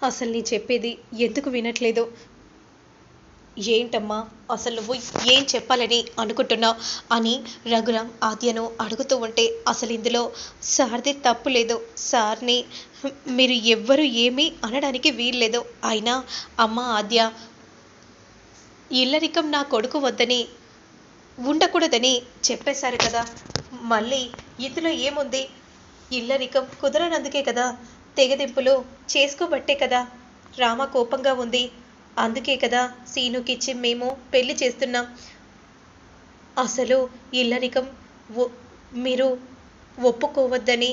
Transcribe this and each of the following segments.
అసలు నీ చెప్పేది ఎందుకు వినట్లేదు? ఏంటమ్మా అసలు నువ్వు ఏం చెప్పాలని అనుకుంటున్నావు అని రఘురామ్ ఆద్యను అడుగుతూ ఉంటే, అసలు ఇందులో సార్ది తప్పు లేదు. సార్ని మీరు ఎవ్వరు ఏమీ అనడానికి వీల్లేదు. అయినా అమ్మ ఆద్య, ఇల్లరికం నా కొడుకు వద్దని ఉండకూడదని చెప్పేశారు కదా, మళ్ళీ ఇందులో ఏముంది? ఇల్లరికం కుదరనందుకే కదా, తెగదింపులు చేసుకోబట్టే కదా రామ కోపంగా ఉంది. అందుకే కదా సీనుకిచ్చి మేము పెళ్లి చేస్తున్నాం. అసలు ఇల్లరికం మీరు ఒప్పుకోవద్దని,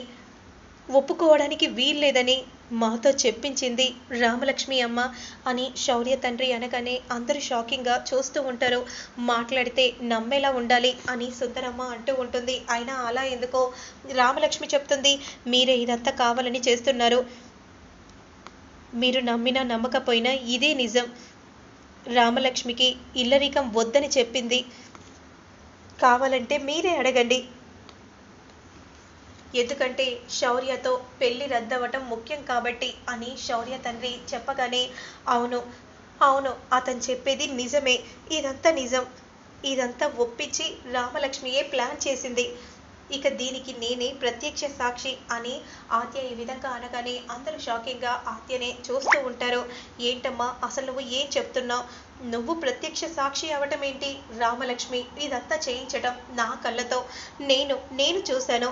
ఒప్పుకోవడానికి వీల్లేదని మాతో చెప్పించింది రామలక్ష్మి అమ్మ అని శౌర్య తండ్రి అనగానే అందరూ షాకింగ్గా చూస్తూ ఉంటారు. మాట్లాడితే నమ్మేలా ఉండాలి అని సుందరమ్మ అంటూ ఉంటుంది. అయినా అలా ఎందుకో రామలక్ష్మి చెప్తుంది, మీరే ఇదంతా కావాలని చేస్తున్నారు. మీరు నమ్మినా నమ్మకపోయినా ఇదే నిజం. రామలక్ష్మికి ఇల్లరికం వద్దని చెప్పింది. కావాలంటే మీరే అడగండి. ఎందుకంటే శౌర్యతో పెళ్లి రద్దవటం ముఖ్యం కాబట్టి అని శౌర్య తండ్రి చెప్పగానే, అవును అవును అతను చెప్పేది నిజమే, ఇదంతా నిజం, ఇదంతా ఒప్పించి రామలక్ష్మియే ప్లాన్ చేసింది. ఇక దీనికి నేనే ప్రత్యక్ష సాక్షి అని ఆద్య ఈ విధంగా అనగానే అందరూ షాకింగ్గా ఆద్యనే చూస్తూ ఉంటారు. ఏంటమ్మా అసలు నువ్వు ఏం చెప్తున్నావు? నువ్వు ప్రత్యక్ష సాక్షి అవటం ఏంటి? రామలక్ష్మి ఇదంతా చేయించటం నా కళ్ళతో నేను చూశాను.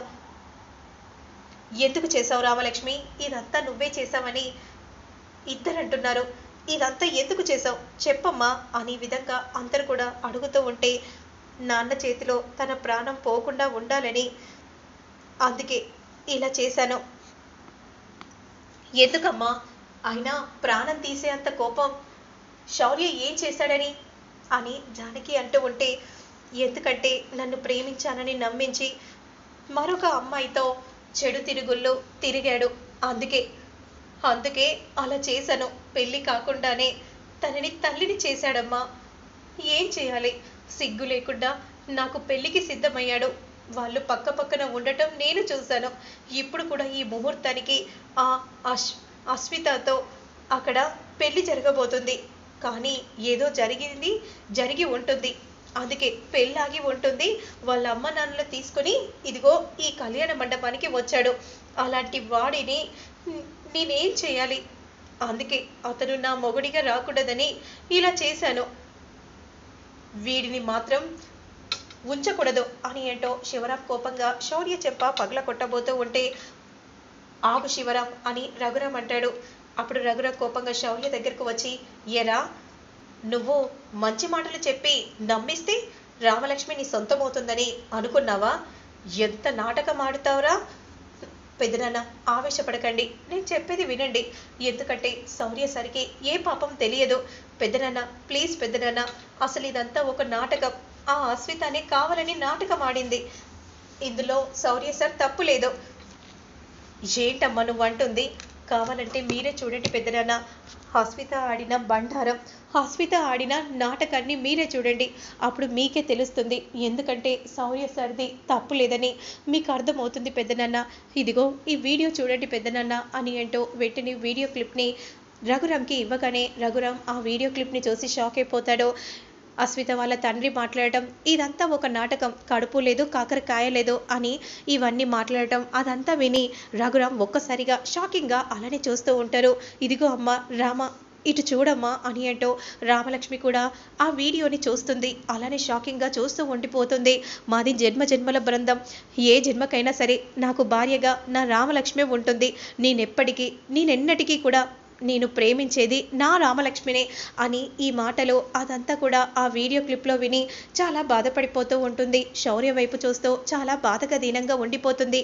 ఎందుకు చేసావు రామలక్ష్మి? ఇదంతా నువ్వే చేసావని ఇద్దరంటున్నారు. ఇదంతా ఎందుకు చేసావు చెప్పమ్మా అని విధంగా అందరు కూడా అడుగుతూ ఉంటే, నాన్న చేతిలో తన ప్రాణం పోకుండా ఉండాలని అందుకే ఇలా చేశాను. ఎందుకమ్మా? అయినా ప్రాణం తీసే అంత కోపం శౌర్య ఏం చేశాడని అని జానకి అంటూ ఉంటే, ఎందుకంటే నన్ను ప్రేమించానని నమ్మించి మరొక అమ్మాయితో చెడు తిరుగుళ్ళు తిరిగాడు. అందుకే అలా చేశాను. పెళ్ళి కాకుండానే తనని తల్లిని చేశాడమ్మా. ఏం చేయాలి? సిగ్గు లేకుండా నాకు పెళ్ళికి సిద్ధమయ్యాడు. వాళ్ళు పక్క పక్కన ఉండటం నేను చూశాను. ఇప్పుడు కూడా ఈ ముహూర్తానికి ఆ అశ్వితతో అక్కడ పెళ్లి జరగబోతుంది. కానీ ఏదో జరిగి ఉంటుంది. అందుకే పెళ్ళాగి ఉంటుంది. వాళ్ళ అమ్మ నాన్నలు తీసుకొని ఇదిగో ఈ కళ్యాణ మండపానికి వచ్చాడు. అలాంటి వాడిని నేనేం చేయాలి? అందుకే అతను నా మొగుడిగా రాకూడదని ఇలా చేశాను. వీడిని మాత్రం ఉంచకూడదు అని ఏంటో శివరాం కోపంగా శౌర్య చెప్ప పగల కొట్టబోతూ ఉంటే, ఆగు శివరాం అని రఘురాం అంటాడు. అప్పుడు రఘురాం కోపంగా శౌర్య దగ్గరకు వచ్చి, ఎరా నువ్వు మంచి మాటలు చెప్పి నమ్మిస్తే రామలక్ష్మి నీ సొంతమవుతుందని అనుకున్నావా? ఎంత నాటకం ఆడుతావురా? పెద్దనాన్న ఆవేశపడకండి, నేను చెప్పేది వినండి. ఎందుకంటే శౌర్య సరికి ఏ పాపం తెలియదు. పెద్దనాన్న ప్లీజ్ పెద్దనాన్న, అసలు ఇదంతా ఒక నాటకం. ఆ అశ్వితనే కావాలని నాటకం ఆడింది. ఇందులో శౌర్య సార్ తప్పు లేదు. ఏంటమ్మా నువ్వు అంటుంది? కావాలంటే మీరే చూడండి పెద్దనాన్న, అశ్విత ఆడిన బండారం, అశ్విత ఆడిన నాటకాన్ని మీరే చూడండి. అప్పుడు మీకే తెలుస్తుంది. ఎందుకంటే శౌర్య సార్ది తప్పు లేదని మీకు అర్థమవుతుంది పెద్దనాన్న. ఇదిగో ఈ వీడియో చూడండి పెద్దనాన్న అని అంటూ వెంటనే వీడియో క్లిప్ని రఘురామ్కి ఇవ్వగానే రఘురామ్ ఆ వీడియో క్లిప్ని చూసి షాక్ అయిపోతాడు. అశ్విత వాళ్ళ తండ్రి మాట్లాడటం, ఇదంతా ఒక నాటకం, కడుపు లేదు కాకరకాయ లేదు అని ఇవన్నీ మాట్లాడటం, అదంతా విని రఘురామ్ ఒక్కసారిగా షాకింగ్గా అలానే చూస్తూ ఉంటారు. ఇదిగో అమ్మ రామ ఇటు చూడమ్మా అని అంటూ రామలక్ష్మి కూడా ఆ వీడియోని చూస్తుంది. అలానే షాకింగ్గా చూస్తూ ఉండిపోతుంది. మాది జన్మ జన్మల బృందం, ఏ జన్మకైనా సరే నాకు భార్యగా నా రామలక్ష్మి ఉంటుంది. నేనెన్నటికీ కూడా నేను ప్రేమించేది నా రామలక్ష్మినే అని ఈ మాటలు అదంతా కూడా ఆ వీడియో క్లిప్లో విని చాలా బాధపడిపోతూ ఉంటుంది. శౌర్య వైపు చూస్తూ చాలా బాధగా దీనంగా ఉండిపోతుంది.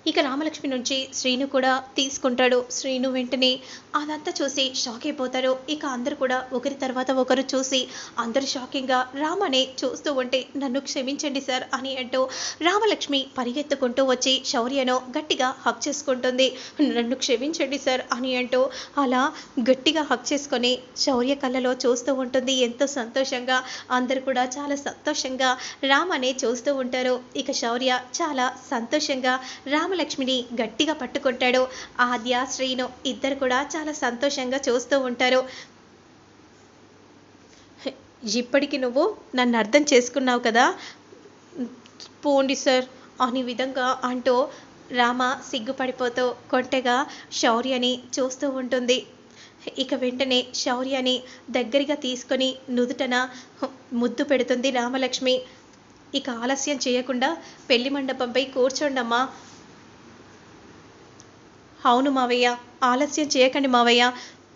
ఇక రామలక్ష్మి నుంచి శ్రీను కూడా తీసుకుంటాడు. శ్రీను వెంటనే అదంతా చూసి షాక్ అయిపోతారు. ఇక అందరు కూడా ఒకరి తర్వాత ఒకరు చూసి అందరూ షాకింగ్గా రామనే చూస్తూ ఉంటే, నన్ను క్షమించండి సార్ అని అంటూ రామలక్ష్మి పరిగెత్తుకుంటూ వచ్చి శౌర్యను గట్టిగా హక్ చేసుకుంటుంది. నన్ను క్షమించండి సార్ అని అంటూ అలా గట్టిగా హక్ చేసుకొని శౌర్య కళ్ళలో చూస్తూ ఉంటుంది. ఎంతో సంతోషంగా అందరు కూడా చాలా సంతోషంగా రామనే చూస్తూ ఉంటారు. ఇక శౌర్య చాలా సంతోషంగా రామలక్ష్మి రామలక్ష్మిని గట్టిగా పట్టుకుంటాడు. ఆద్య శ్రీను ఇద్దరు కూడా చాలా సంతోషంగా చూస్తూ ఉంటారు. ఇప్పటికి నువ్వు నన్ను అర్థం చేసుకున్నావు కదా, పోండి సార్ అనే విధంగా అంటూ రామ సిగ్గుపడిపోతూ కొంటెగా శౌర్యని చూస్తూ ఉంటుంది. ఇక వెంటనే శౌర్యని దగ్గరగా తీసుకొని నుదుటన ముద్దు పెడుతుంది రామలక్ష్మి. ఇక ఆలస్యం చేయకుండా పెళ్లి మండపంపై కూర్చోండమ్మా. అవును మావయ్య, ఆలస్యం చేయకండి మావయ్య.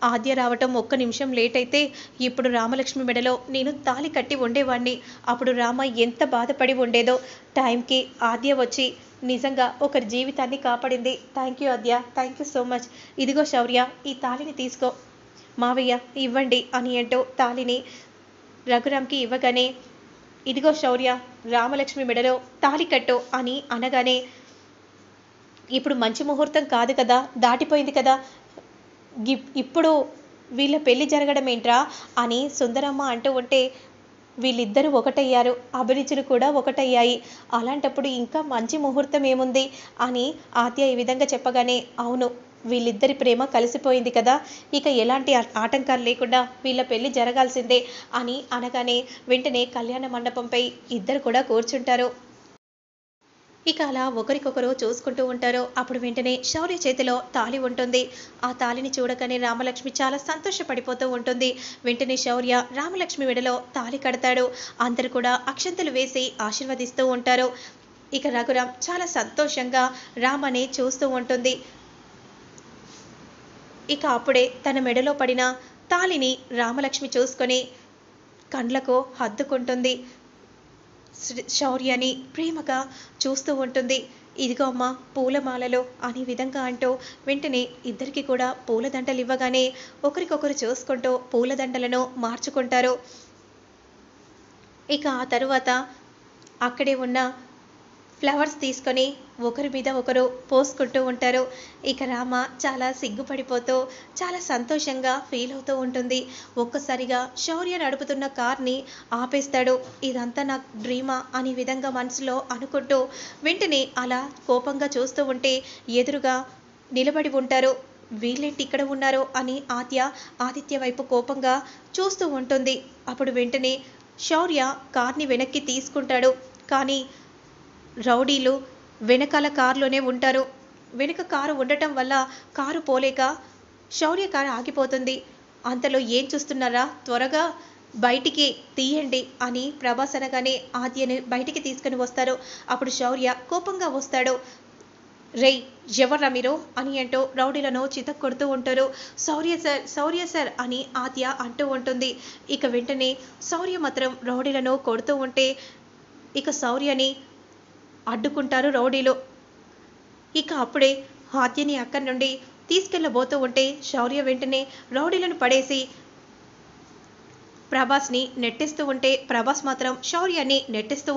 ఆద్య రావటం ఒక్క నిమిషం లేట్ అయితే ఇప్పుడు రామలక్ష్మి మెడలో నేను తాళి కట్టి ఉండేవాణ్ణి. అప్పుడు రామ ఎంత బాధపడి ఉండేదో. టైంకి ఆద్య వచ్చి నిజంగా ఒకరి జీవితాన్ని కాపాడింది. Thank you Aadya, thank you so much. ఇదిగో శౌర్య, ఈ తాళిని తీసుకో. మావయ్య ఇవ్వండి అని అంటూ తాళిని రఘురామ్కి ఇవ్వగానే, ఇదిగో శౌర్య, రామలక్ష్మి మెడలో తాళి కట్టు అని అనగానే, ఇప్పుడు మంచి ముహూర్తం కాదు కదా, దాటిపోయింది కదా, ఇప్పుడు వీళ్ళ పెళ్లి జరగడం ఏంట్రా అని సుందరమ్మ అంటూ ఉంటే, వీళ్ళిద్దరూ ఒకటయ్యారు, అభిరుచులు కూడా ఒకటయ్యాయి, అలాంటప్పుడు ఇంకా మంచి ముహూర్తం ఏముంది అని ఆద్య ఈ విధంగా చెప్పగానే, అవును వీళ్ళిద్దరి ప్రేమ కలిసిపోయింది కదా, ఇక ఎలాంటి ఆటంకాలు లేకుండా వీళ్ళ పెళ్లి జరగాల్సిందే అని అనగానే వెంటనే కళ్యాణ మండపంపై ఇద్దరు కూడా కూర్చుంటారు. ఇక అలా ఒకరికొకరు చూసుకుంటూ ఉంటారు. అప్పుడు వెంటనే శౌర్య చేతిలో తాళి ఉంటుంది. ఆ తాళిని చూడగానే రామలక్ష్మి చాలా సంతోషపడిపోతూ ఉంటుంది. వెంటనే శౌర్య రామలక్ష్మి మెడలో తాళి కడతాడు. అందరూ కూడా అక్షంతలు వేసి ఆశీర్వదిస్తూ ఉంటారు. ఇక రఘురాం చాలా సంతోషంగా రామని చూస్తూ ఉంటుంది. ఇక అప్పుడే తన మెడలో పడిన తాళిని రామలక్ష్మి చూసుకొని కండ్లకు హత్తుకుంటుంది. శౌర్యని ప్రేమగా చూస్తూ ఉంటుంది. ఇదిగో అమ్మ పూలమాలలు అనే విధంగా అంటూ వెంటనే ఇద్దరికి కూడా పూలదండలు ఇవ్వగానే ఒకరికొకరు చూసుకుంటూ పూలదండలను మార్చుకుంటారు. ఇక ఆ తరువాత అక్కడే ఉన్న ఫ్లవర్స్ తీసుకొని ఒకరి మీద ఒకరు పోసుకుంటూ ఉంటారు. ఇక రామ చాలా సిగ్గుపడిపోతూ చాలా సంతోషంగా ఫీల్ అవుతూ ఉంటుంది. ఒక్కసారిగా శౌర్య నడుపుతున్న కార్ని ఆపేస్తాడు. ఇదంతా నా డ్రీమా అనే విధంగా మనసులో అనుకుంటూ వెంటనే అలా కోపంగా చూస్తూ ఉంటే ఎదురుగా నిలబడి ఉంటారు. వీళ్ళేంటి ఇక్కడ ఉన్నారో అని ఆదిత్య వైపు కోపంగా చూస్తూ ఉంటుంది. అప్పుడు వెంటనే శౌర్య కార్ని వెనక్కి తీసుకుంటాడు. కానీ రౌడీలు వెనకాల కారులోనే ఉంటారు. వెనుక కారు ఉండటం వల్ల కారు పోలేక శౌర్య కారు ఆగిపోతుంది. అంతలో ఏం చూస్తున్నారా, త్వరగా బయటికి తీయండి అని ప్రభాస్ అనగానే ఆద్యని బయటికి తీసుకుని వస్తారు. అప్పుడు శౌర్య కోపంగా వస్తాడు. రేయ్ ఎవర్రా మీరు అని అంటూ రౌడీలను చితక్కొడుతూ ఉంటారు. శౌర్య సార్ అని ఆద్య అంటూ ఉంటుంది. ఇక వెంటనే శౌర్య మాత్రం రౌడీలను కొడుతూ ఉంటే ఇక శౌర్యని అడ్డుకుంటారు రౌడీలు. ఇక అప్పుడే ఆద్యని అక్కడి నుండి తీసుకెళ్ళబోతూ ఉంటే శౌర్య వెంటనే రౌడీలను పడేసి ప్రభాస్ని నెట్టేస్తూ ఉంటే ప్రభాస్ మాత్రం శౌర్యాన్ని నెట్టేస్తూ